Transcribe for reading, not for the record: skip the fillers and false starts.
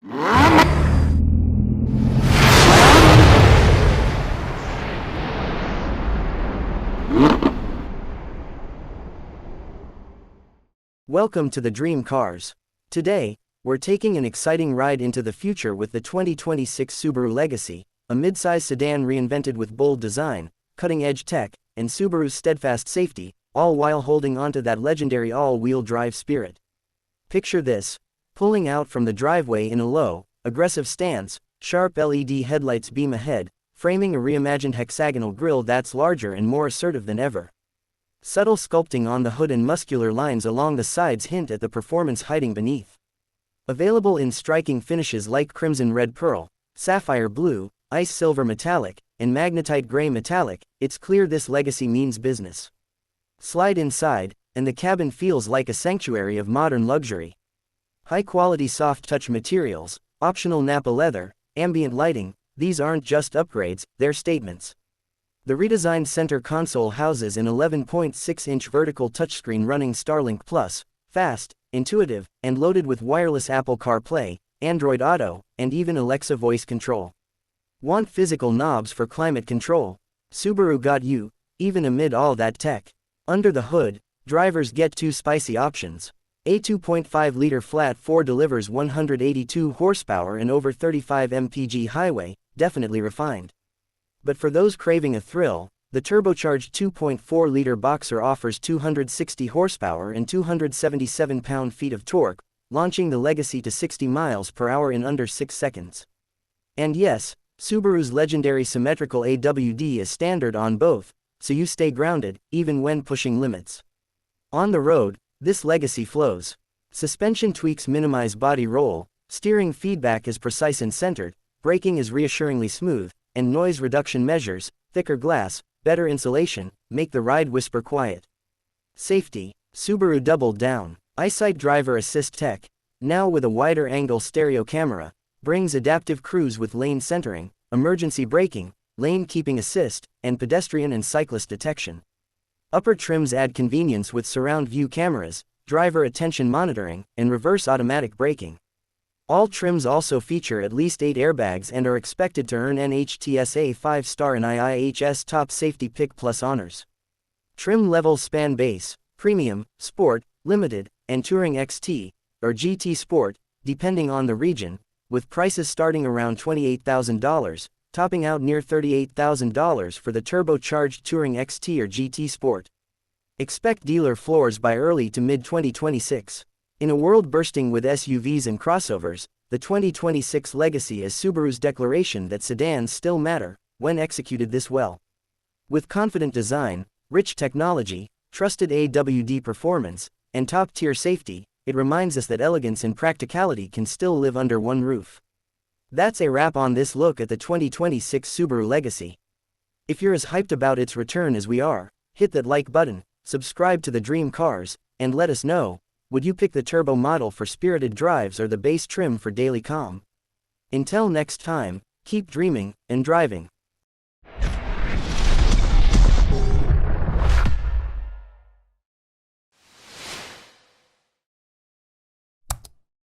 Welcome to the Dream Cars. Today, we're taking an exciting ride into the future with the 2026 Subaru Legacy, a midsize sedan reinvented with bold design, cutting-edge tech, and Subaru's steadfast safety, all while holding onto that legendary all-wheel drive spirit. Picture this: pulling out from the driveway in a low, aggressive stance, sharp LED headlights beam ahead, framing a reimagined hexagonal grille that's larger and more assertive than ever. Subtle sculpting on the hood and muscular lines along the sides hint at the performance hiding beneath. Available in striking finishes like crimson red pearl, sapphire blue, ice silver metallic, and magnetite gray metallic, it's clear this Legacy means business. Slide inside, and the cabin feels like a sanctuary of modern luxury. High-quality soft-touch materials, optional Nappa leather, ambient lighting, these aren't just upgrades, they're statements. The redesigned center console houses an 11.6-inch vertical touchscreen running Starlink Plus, fast, intuitive, and loaded with wireless Apple CarPlay, Android Auto, and even Alexa voice control. Want physical knobs for climate control? Subaru got you, even amid all that tech. Under the hood, drivers get two spicy options. A 2.5-liter flat-4 delivers 182 horsepower and over 35 mpg highway, definitely refined. But for those craving a thrill, the turbocharged 2.4-liter Boxer offers 260 horsepower and 277 pound-feet of torque, launching the Legacy to 60 miles per hour in under 6 seconds. And yes, Subaru's legendary Symmetrical AWD is standard on both, so you stay grounded, even when pushing limits. On the road, this Legacy flows. Suspension tweaks minimize body roll, steering feedback is precise and centered, braking is reassuringly smooth, and noise reduction measures, thicker glass, better insulation, make the ride whisper quiet. Safety: Subaru doubled down. EyeSight driver assist tech, now with a wider angle stereo camera, brings adaptive cruise with lane centering, emergency braking, lane keeping assist, and pedestrian and cyclist detection. Upper trims add convenience with surround view cameras, driver attention monitoring, and reverse automatic braking. All trims also feature at least 8 airbags and are expected to earn NHTSA 5-star and IIHS Top Safety Pick Plus honors. Trim levels span base, premium, sport, limited, and Touring XT, or GT Sport, depending on the region, with prices starting around $28,000, topping out near $38,000 for the turbocharged Touring XT or GT Sport. Expect dealer floors by early to mid-2026. In a world bursting with SUVs and crossovers, the 2026 Legacy is Subaru's declaration that sedans still matter, when executed this well. With confident design, rich technology, trusted AWD performance, and top-tier safety, it reminds us that elegance and practicality can still live under one roof. That's a wrap on this look at the 2026 Subaru Legacy. If you're as hyped about its return as we are, hit that like button, subscribe to the Dream Cars, and let us know, would you pick the turbo model for spirited drives or the base trim for daily calm? Until next time, keep dreaming and driving.